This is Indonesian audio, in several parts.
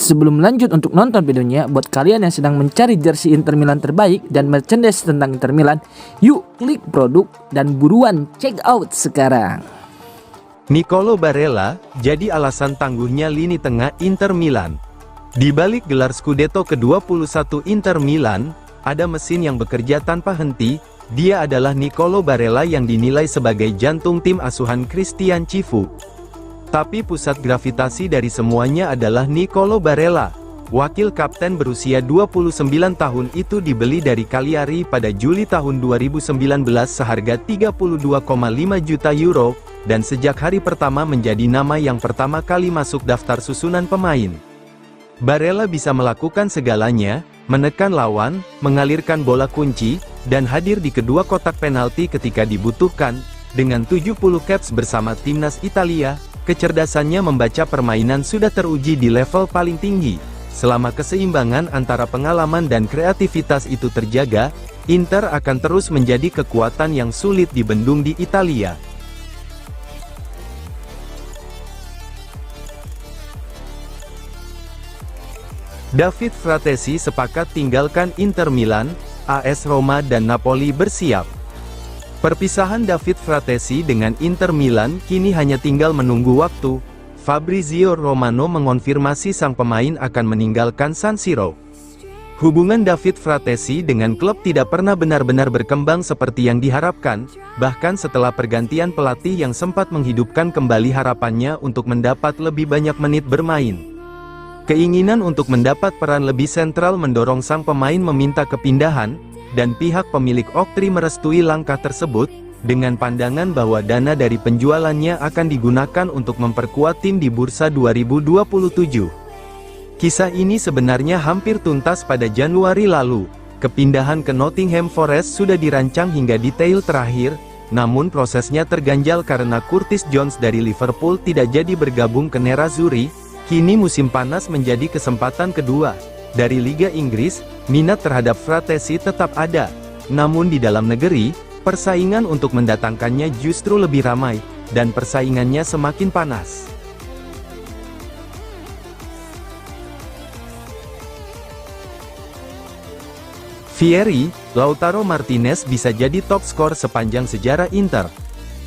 Sebelum lanjut untuk nonton videonya, buat kalian yang sedang mencari jersey Inter Milan terbaik dan merchandise tentang Inter Milan, yuk klik produk dan buruan check out sekarang. Nicolo Barella jadi alasan tangguhnya lini tengah Inter Milan. Di balik gelar Scudetto ke-21 Inter Milan, ada mesin yang bekerja tanpa henti. Dia adalah Nicolo Barella yang dinilai sebagai jantung tim asuhan Christian Cifu. Tapi pusat gravitasi dari semuanya adalah Nicolo Barella. Wakil kapten berusia 29 tahun itu dibeli dari Cagliari pada Juli tahun 2019 seharga 32,5 juta euro, dan sejak hari pertama menjadi nama yang pertama kali masuk daftar susunan pemain. Barella bisa melakukan segalanya, menekan lawan, mengalirkan bola kunci, dan hadir di kedua kotak penalti ketika dibutuhkan. Dengan 70 caps bersama timnas Italia, kecerdasannya membaca permainan sudah teruji di level paling tinggi. Selama keseimbangan antara pengalaman dan kreativitas itu terjaga, Inter akan terus menjadi kekuatan yang sulit dibendung di Italia. David Fratesi sepakat tinggalkan Inter Milan, AS Roma dan Napoli bersiap. Perpisahan David Fratesi dengan Inter Milan kini hanya tinggal menunggu waktu. Fabrizio Romano mengonfirmasi sang pemain akan meninggalkan San Siro. Hubungan David Fratesi dengan klub tidak pernah benar-benar berkembang seperti yang diharapkan, bahkan setelah pergantian pelatih yang sempat menghidupkan kembali harapannya untuk mendapat lebih banyak menit bermain. Keinginan untuk mendapat peran lebih sentral mendorong sang pemain meminta kepindahan, dan pihak pemilik Oktri merestui langkah tersebut, dengan pandangan bahwa dana dari penjualannya akan digunakan untuk memperkuat tim di bursa 2027. Kisah ini sebenarnya hampir tuntas pada Januari lalu. Kepindahan ke Nottingham Forest sudah dirancang hingga detail terakhir, namun prosesnya terganjal karena Curtis Jones dari Liverpool tidak jadi bergabung ke Nerazzurri. Kini musim panas menjadi kesempatan kedua. Dari Liga Inggris, minat terhadap Fratesi tetap ada. Namun di dalam negeri, persaingan untuk mendatangkannya justru lebih ramai, dan persaingannya semakin panas. Vieri, Lautaro Martinez bisa jadi top skor sepanjang sejarah Inter.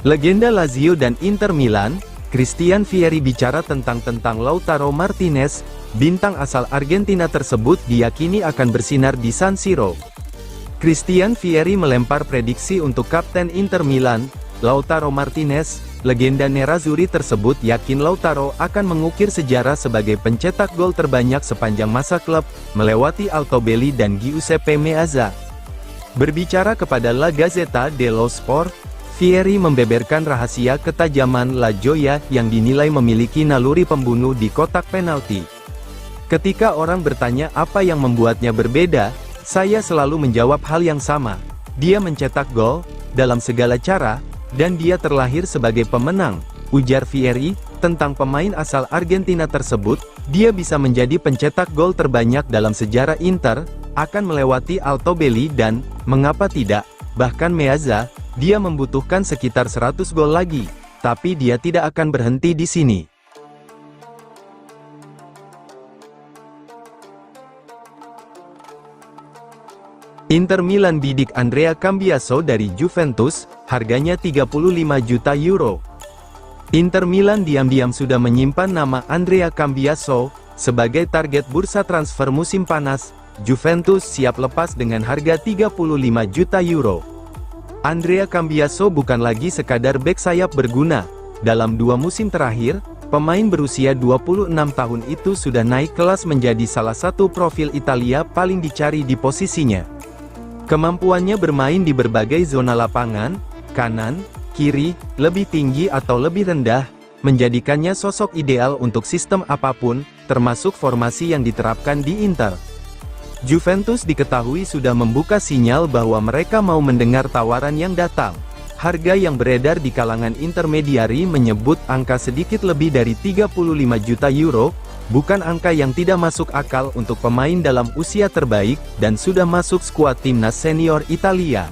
Legenda Lazio dan Inter Milan, Christian Vieri bicara tentang Lautaro Martinez. Bintang asal Argentina tersebut diyakini akan bersinar di San Siro. Christian Vieri melempar prediksi untuk kapten Inter Milan, Lautaro Martinez. Legenda Nerazzurri tersebut yakin Lautaro akan mengukir sejarah sebagai pencetak gol terbanyak sepanjang masa klub, melewati Altobelli dan Giuseppe Meazza. Berbicara kepada La Gazzetta dello Sport, Vieri membeberkan rahasia ketajaman La Gioia yang dinilai memiliki naluri pembunuh di kotak penalti. Ketika orang bertanya apa yang membuatnya berbeda, saya selalu menjawab hal yang sama. Dia mencetak gol, dalam segala cara, dan dia terlahir sebagai pemenang, ujar Vieri. Tentang pemain asal Argentina tersebut, dia bisa menjadi pencetak gol terbanyak dalam sejarah Inter, akan melewati Altobelli dan, mengapa tidak, bahkan Meazza. Dia membutuhkan sekitar 100 gol lagi, tapi dia tidak akan berhenti di sini. Inter Milan bidik Andrea Cambiaso dari Juventus, harganya 35 juta euro. Inter Milan diam-diam sudah menyimpan nama Andrea Cambiaso sebagai target bursa transfer musim panas. Juventus siap lepas dengan harga 35 juta euro. Andrea Cambiaso bukan lagi sekadar bek sayap berguna. Dalam 2 musim terakhir, pemain berusia 26 tahun itu sudah naik kelas menjadi salah satu profil Italia paling dicari di posisinya. Kemampuannya bermain di berbagai zona lapangan, kanan, kiri, lebih tinggi atau lebih rendah, menjadikannya sosok ideal untuk sistem apapun, termasuk formasi yang diterapkan di Inter. Juventus diketahui sudah membuka sinyal bahwa mereka mau mendengar tawaran yang datang. Harga yang beredar di kalangan intermediari menyebut angka sedikit lebih dari 35 juta euro, bukan angka yang tidak masuk akal untuk pemain dalam usia terbaik, dan sudah masuk skuad timnas senior Italia.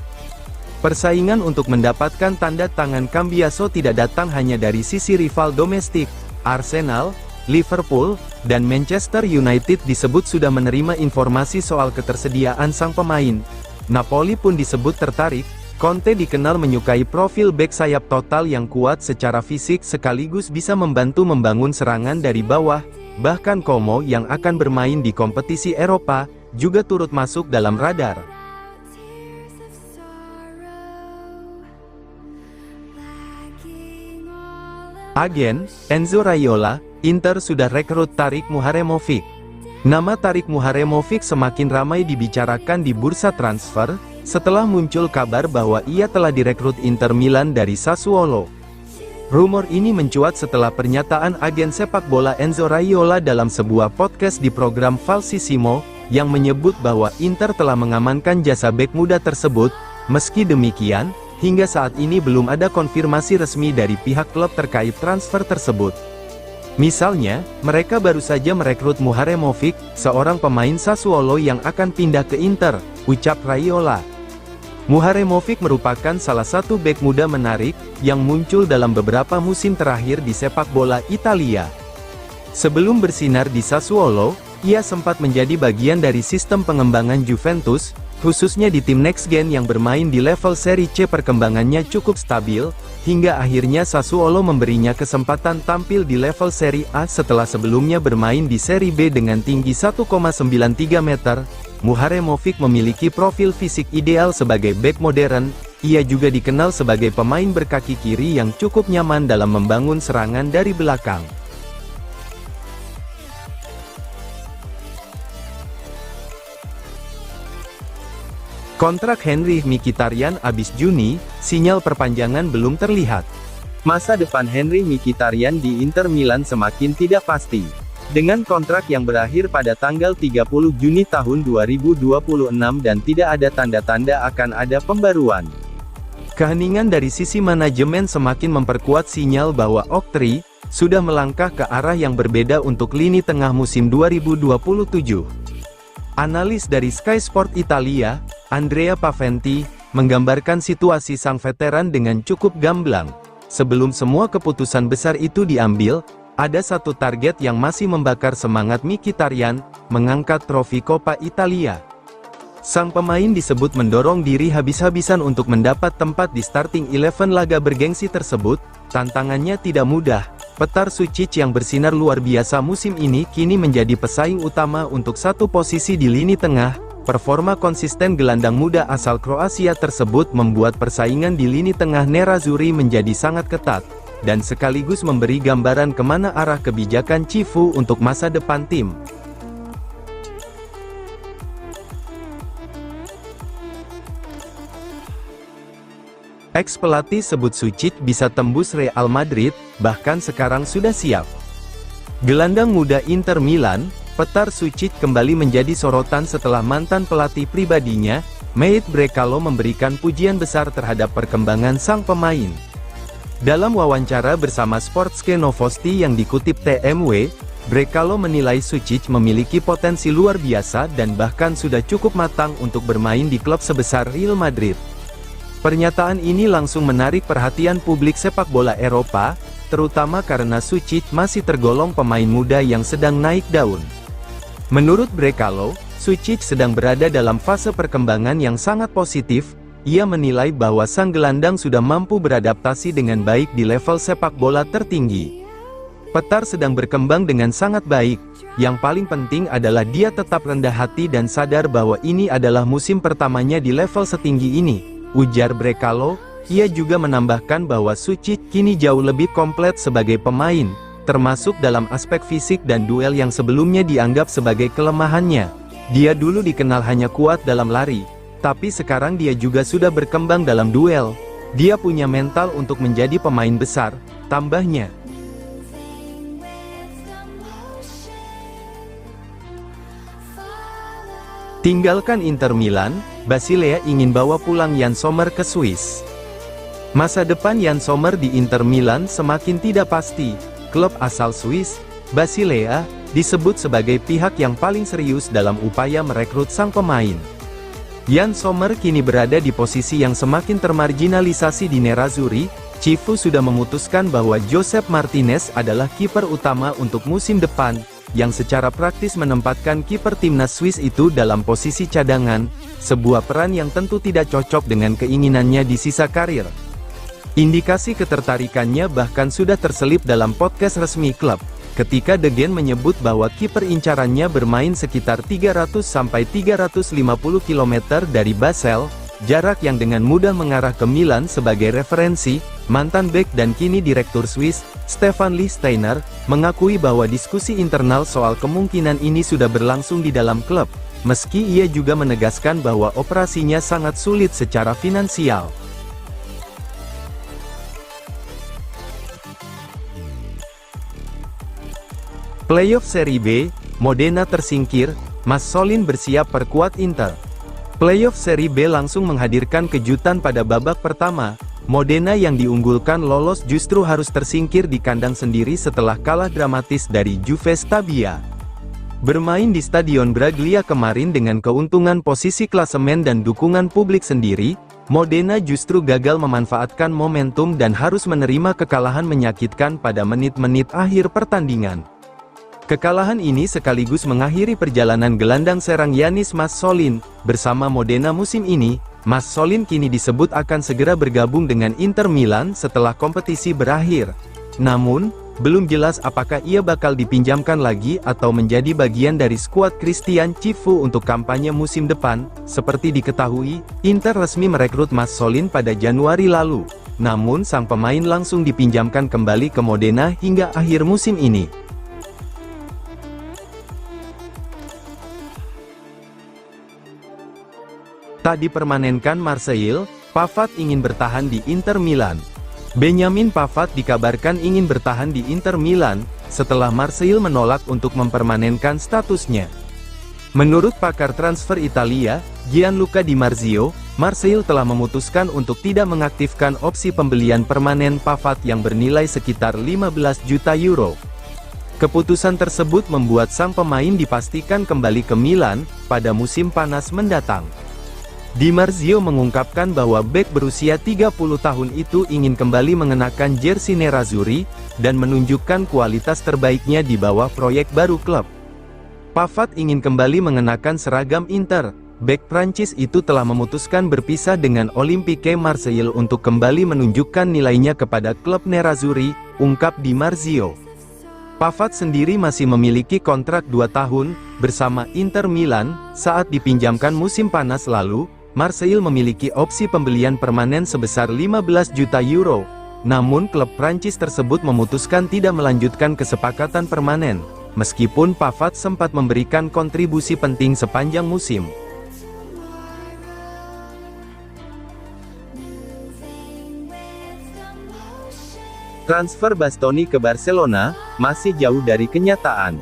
Persaingan untuk mendapatkan tanda tangan Cambiaso tidak datang hanya dari sisi rival domestik. Arsenal, Liverpool, dan Manchester United disebut sudah menerima informasi soal ketersediaan sang pemain. Napoli pun disebut tertarik. Conte dikenal menyukai profil bek sayap total yang kuat secara fisik sekaligus bisa membantu membangun serangan dari bawah. Bahkan Como yang akan bermain di kompetisi Eropa, juga turut masuk dalam radar. Agen, Enzo Raiola, Inter sudah rekrut Tarik Muharemovic. Nama Tarik Muharemovic semakin ramai dibicarakan di bursa transfer, setelah muncul kabar bahwa ia telah direkrut Inter Milan dari Sassuolo. Rumor ini mencuat setelah pernyataan agen sepak bola Enzo Raiola dalam sebuah podcast di program Falsissimo, yang menyebut bahwa Inter telah mengamankan jasa bek muda tersebut. Meski demikian, hingga saat ini belum ada konfirmasi resmi dari pihak klub terkait transfer tersebut. Misalnya, mereka baru saja merekrut Muharemovic, seorang pemain Sassuolo yang akan pindah ke Inter, ucap Raiola. Muharemovic merupakan salah satu bek muda menarik, yang muncul dalam beberapa musim terakhir di sepak bola Italia. Sebelum bersinar di Sassuolo, ia sempat menjadi bagian dari sistem pengembangan Juventus, khususnya di tim Next Gen yang bermain di level Serie C. Perkembangannya cukup stabil, hingga akhirnya Sassuolo memberinya kesempatan tampil di level Serie A setelah sebelumnya bermain di Serie B dengan tinggi 1,93 meter. Muharemovic memiliki profil fisik ideal sebagai bek modern. Ia juga dikenal sebagai pemain berkaki kiri yang cukup nyaman dalam membangun serangan dari belakang. Kontrak Henry Mkhitaryan habis Juni, sinyal perpanjangan belum terlihat. Masa depan Henry Mkhitaryan di Inter Milan semakin tidak pasti. Dengan kontrak yang berakhir pada tanggal 30 Juni tahun 2026 dan tidak ada tanda-tanda akan ada pembaruan. Keheningan dari sisi manajemen semakin memperkuat sinyal bahwa Oktri sudah melangkah ke arah yang berbeda untuk lini tengah musim 2027. Analis dari Sky Sport Italia, Andrea Paventi, menggambarkan situasi sang veteran dengan cukup gamblang. Sebelum semua keputusan besar itu diambil, ada satu target yang masih membakar semangat Mkhitaryan, mengangkat trofi Coppa Italia. Sang pemain disebut mendorong diri habis-habisan untuk mendapat tempat di starting 11 laga bergengsi tersebut. Tantangannya tidak mudah. Petar Sučić yang bersinar luar biasa musim ini kini menjadi pesaing utama untuk satu posisi di lini tengah. Performa konsisten gelandang muda asal Kroasia tersebut membuat persaingan di lini tengah Nerazzurri menjadi sangat ketat, dan sekaligus memberi gambaran kemana arah kebijakan Cifu untuk masa depan tim. Ex-pelatih sebut Sučić bisa tembus Real Madrid, bahkan sekarang sudah siap. Gelandang muda Inter Milan, Petar Sučić kembali menjadi sorotan setelah mantan pelatih pribadinya, Matt Brecalo memberikan pujian besar terhadap perkembangan sang pemain. Dalam wawancara bersama Sportske Novosti yang dikutip TMW, Brecalo menilai Sučić memiliki potensi luar biasa dan bahkan sudah cukup matang untuk bermain di klub sebesar Real Madrid. Pernyataan ini langsung menarik perhatian publik sepak bola Eropa, terutama karena Sučić masih tergolong pemain muda yang sedang naik daun. Menurut Brecalo, Sučić sedang berada dalam fase perkembangan yang sangat positif. Ia menilai bahwa sang gelandang sudah mampu beradaptasi dengan baik di level sepak bola tertinggi. Petar sedang berkembang dengan sangat baik. Yang paling penting adalah dia tetap rendah hati dan sadar bahwa ini adalah musim pertamanya di level setinggi ini, ujar Brecalo. Ia juga menambahkan bahwa Sučić kini jauh lebih komplit sebagai pemain, termasuk dalam aspek fisik dan duel yang sebelumnya dianggap sebagai kelemahannya. Dia dulu dikenal hanya kuat dalam lari, tapi sekarang dia juga sudah berkembang dalam duel. Dia punya mental untuk menjadi pemain besar, tambahnya. Tinggalkan Inter Milan, Basilea ingin bawa pulang Yann Sommer ke Swiss. Masa depan Yann Sommer di Inter Milan semakin tidak pasti. Klub asal Swiss, Basilea, disebut sebagai pihak yang paling serius dalam upaya merekrut sang pemain. Yann Sommer kini berada di posisi yang semakin termarginalisasi di Nerazzurri, Cifu sudah memutuskan bahwa Josep Martinez adalah kiper utama untuk musim depan, yang secara praktis menempatkan kiper timnas Swiss itu dalam posisi cadangan, sebuah peran yang tentu tidak cocok dengan keinginannya di sisa karir. Indikasi ketertarikannya bahkan sudah terselip dalam podcast resmi klub, ketika De Gen menyebut bahwa kiper incarannya bermain sekitar 300-350 km dari Basel, jarak yang dengan mudah mengarah ke Milan. Sebagai referensi, mantan bek dan kini direktur Swiss, Stefan Lichtsteiner, mengakui bahwa diskusi internal soal kemungkinan ini sudah berlangsung di dalam klub, meski ia juga menegaskan bahwa operasinya sangat sulit secara finansial. Playoff Serie B, Modena tersingkir, Mazzolin bersiap perkuat Inter. Playoff Serie B langsung menghadirkan kejutan pada babak pertama. Modena yang diunggulkan lolos justru harus tersingkir di kandang sendiri setelah kalah dramatis dari Juve Stabia. Bermain di Stadion Braglia kemarin dengan keuntungan posisi klasemen dan dukungan publik sendiri, Modena justru gagal memanfaatkan momentum dan harus menerima kekalahan menyakitkan pada menit-menit akhir pertandingan. Kekalahan ini sekaligus mengakhiri perjalanan gelandang serang Yanis Mazzolin. Bersama Modena musim ini, Mazzolin kini disebut akan segera bergabung dengan Inter Milan setelah kompetisi berakhir. Namun, belum jelas apakah ia bakal dipinjamkan lagi atau menjadi bagian dari skuad Christian Cifu untuk kampanye musim depan. Seperti diketahui, Inter resmi merekrut Mazzolin pada Januari lalu. Namun sang pemain langsung dipinjamkan kembali ke Modena hingga akhir musim ini. Tak dipermanenkan Marseille, Pavard ingin bertahan di Inter Milan. Benjamin Pavard dikabarkan ingin bertahan di Inter Milan, setelah Marseille menolak untuk mempermanenkan statusnya. Menurut pakar transfer Italia, Gianluca Di Marzio, Marseille telah memutuskan untuk tidak mengaktifkan opsi pembelian permanen Pavard yang bernilai sekitar 15 juta euro. Keputusan tersebut membuat sang pemain dipastikan kembali ke Milan pada musim panas mendatang. Di Marzio mengungkapkan bahwa bek berusia 30 tahun itu ingin kembali mengenakan jersey nerazzurri, dan menunjukkan kualitas terbaiknya di bawah proyek baru klub. Pavard ingin kembali mengenakan seragam Inter. Bek Prancis itu telah memutuskan berpisah dengan Olympique Marseille untuk kembali menunjukkan nilainya kepada klub nerazzurri, ungkap Di Marzio. Pavard sendiri masih memiliki kontrak 2 tahun, bersama Inter Milan. Saat dipinjamkan musim panas lalu, Marseille memiliki opsi pembelian permanen sebesar 15 juta euro. Namun klub Prancis tersebut memutuskan tidak melanjutkan kesepakatan permanen, meskipun Pavard sempat memberikan kontribusi penting sepanjang musim. Transfer Bastoni ke Barcelona masih jauh dari kenyataan.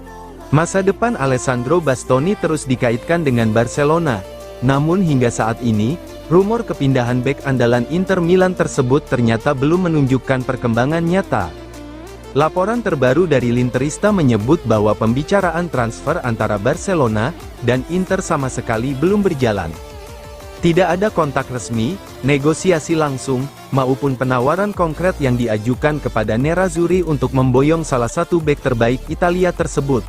Masa depan Alessandro Bastoni terus dikaitkan dengan Barcelona. Namun hingga saat ini, rumor kepindahan bek andalan Inter Milan tersebut ternyata belum menunjukkan perkembangan nyata. Laporan terbaru dari L'interista menyebut bahwa pembicaraan transfer antara Barcelona dan Inter sama sekali belum berjalan. Tidak ada kontak resmi, negosiasi langsung, maupun penawaran konkret yang diajukan kepada nerazzurri untuk memboyong salah satu bek terbaik Italia tersebut.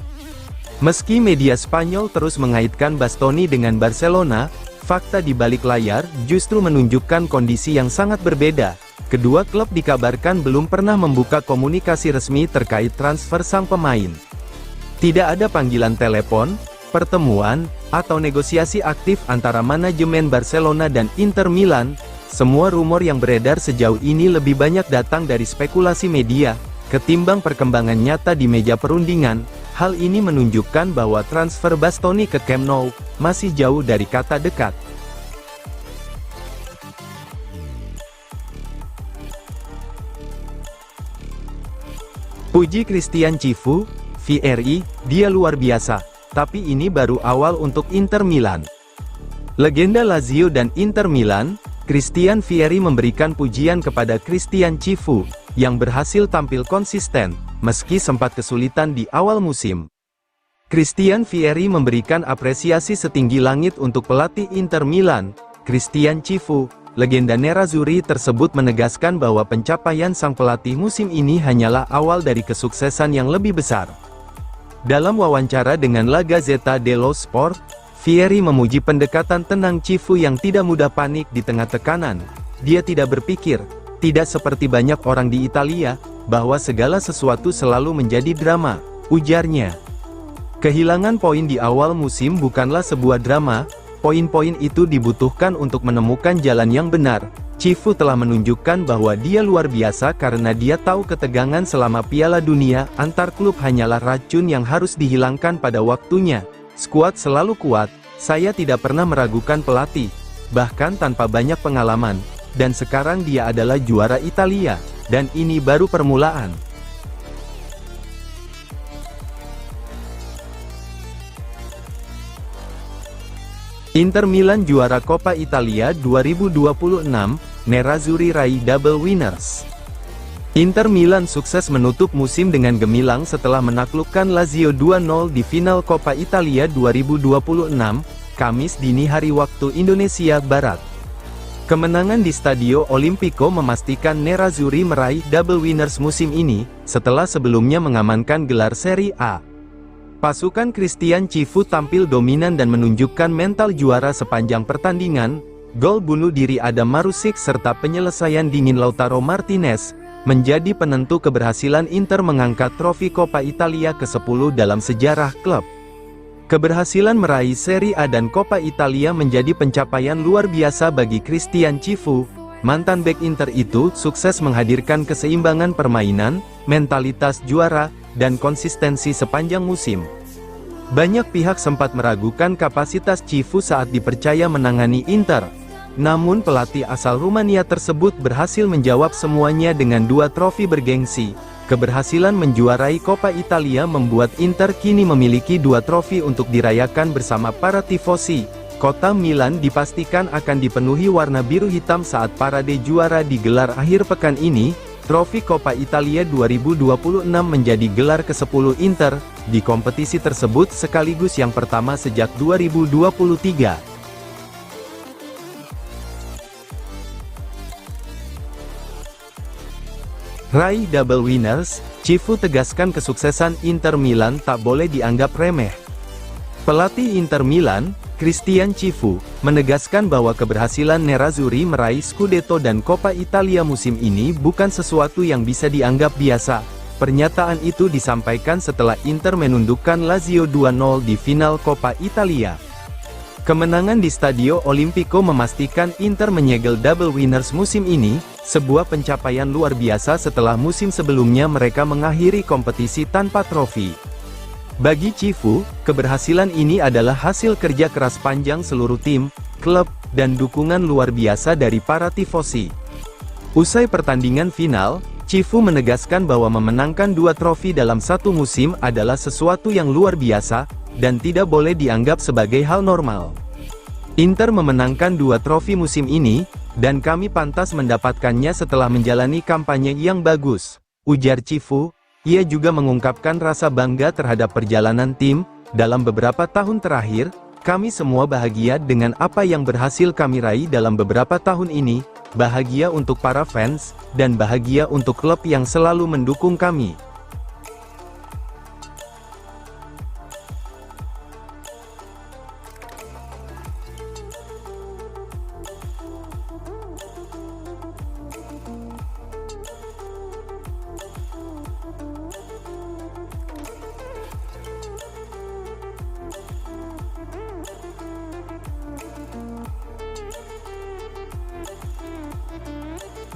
Meski media Spanyol terus mengaitkan Bastoni dengan Barcelona, fakta di balik layar justru menunjukkan kondisi yang sangat berbeda. Kedua klub dikabarkan belum pernah membuka komunikasi resmi terkait transfer sang pemain. Tidak ada panggilan telepon, pertemuan, atau negosiasi aktif antara manajemen Barcelona dan Inter Milan. Semua rumor yang beredar sejauh ini lebih banyak datang dari spekulasi media, ketimbang perkembangan nyata di meja perundingan. Hal ini menunjukkan bahwa transfer Bastoni ke Camp Nou masih jauh dari kata dekat. Puji Christian Cifu, VRI, dia luar biasa, tapi ini baru awal untuk Inter Milan. Legenda Lazio dan Inter Milan, Christian Vieri memberikan pujian kepada Christian Cifu, yang berhasil tampil konsisten, meski sempat kesulitan di awal musim. Christian Vieri memberikan apresiasi setinggi langit untuk pelatih Inter Milan, Christian Cifu, legenda Nerazzurri tersebut menegaskan bahwa pencapaian sang pelatih musim ini hanyalah awal dari kesuksesan yang lebih besar. Dalam wawancara dengan La Gazzetta dello Sport, Vieri memuji pendekatan tenang Cifu yang tidak mudah panik di tengah tekanan. Dia tidak berpikir, tidak seperti banyak orang di Italia, bahwa segala sesuatu selalu menjadi drama, ujarnya. Kehilangan poin di awal musim bukanlah sebuah drama, poin-poin itu dibutuhkan untuk menemukan jalan yang benar. Cifu telah menunjukkan bahwa dia luar biasa karena dia tahu ketegangan selama Piala Dunia antar klub hanyalah racun yang harus dihilangkan pada waktunya. Skuad selalu kuat, saya tidak pernah meragukan pelatih, bahkan tanpa banyak pengalaman, dan sekarang dia adalah juara Italia, dan ini baru permulaan. Inter Milan juara Coppa Italia 2026, Nerazzurri raih double winners. Inter Milan sukses menutup musim dengan gemilang setelah menaklukkan Lazio 2-0 di final Coppa Italia 2026, Kamis dini hari waktu Indonesia Barat. Kemenangan di Stadio Olimpico memastikan Nerazzurri meraih double winners musim ini, setelah sebelumnya mengamankan gelar Serie A. Pasukan Christian Cifu tampil dominan dan menunjukkan mental juara sepanjang pertandingan. Gol bunuh diri Adam Marusic serta penyelesaian dingin Lautaro Martinez menjadi penentu keberhasilan Inter mengangkat trofi Coppa Italia ke-10 dalam sejarah klub. Keberhasilan meraih Serie A dan Coppa Italia menjadi pencapaian luar biasa bagi Christian Cifu. Mantan bek Inter itu sukses menghadirkan keseimbangan permainan, mentalitas juara, dan konsistensi sepanjang musim. Banyak pihak sempat meragukan kapasitas Cifu saat dipercaya menangani Inter. Namun pelatih asal Rumania tersebut berhasil menjawab semuanya dengan 2 trofi bergengsi. Keberhasilan menjuarai Coppa Italia membuat Inter kini memiliki 2 trofi untuk dirayakan bersama para tifosi. Kota Milan dipastikan akan dipenuhi warna biru hitam saat parade juara digelar akhir pekan ini. Trofi Coppa Italia 2026 menjadi gelar ke-10 Inter, di kompetisi tersebut sekaligus yang pertama sejak 2023. Raih double winners, Cifu tegaskan kesuksesan Inter Milan tak boleh dianggap remeh. Pelatih Inter Milan, Christian Cifu, menegaskan bahwa keberhasilan Nerazzurri meraih Scudetto dan Coppa Italia musim ini bukan sesuatu yang bisa dianggap biasa. Pernyataan itu disampaikan setelah Inter menundukkan Lazio 2-0 di final Coppa Italia. Kemenangan di Stadio Olimpico memastikan Inter menyegel double winners musim ini, sebuah pencapaian luar biasa setelah musim sebelumnya mereka mengakhiri kompetisi tanpa trofi. Bagi Cifu, keberhasilan ini adalah hasil kerja keras panjang seluruh tim, klub, dan dukungan luar biasa dari para tifosi. Usai pertandingan final, Cifu menegaskan bahwa memenangkan 2 trofi dalam satu musim adalah sesuatu yang luar biasa, dan tidak boleh dianggap sebagai hal normal. Inter memenangkan 2 trofi musim ini, dan kami pantas mendapatkannya setelah menjalani kampanye yang bagus, ujar Cifu. Ia juga mengungkapkan rasa bangga terhadap perjalanan tim. Dalam beberapa tahun terakhir, kami semua bahagia dengan apa yang berhasil kami raih dalam beberapa tahun ini, bahagia untuk para fans, dan bahagia untuk klub yang selalu mendukung kami.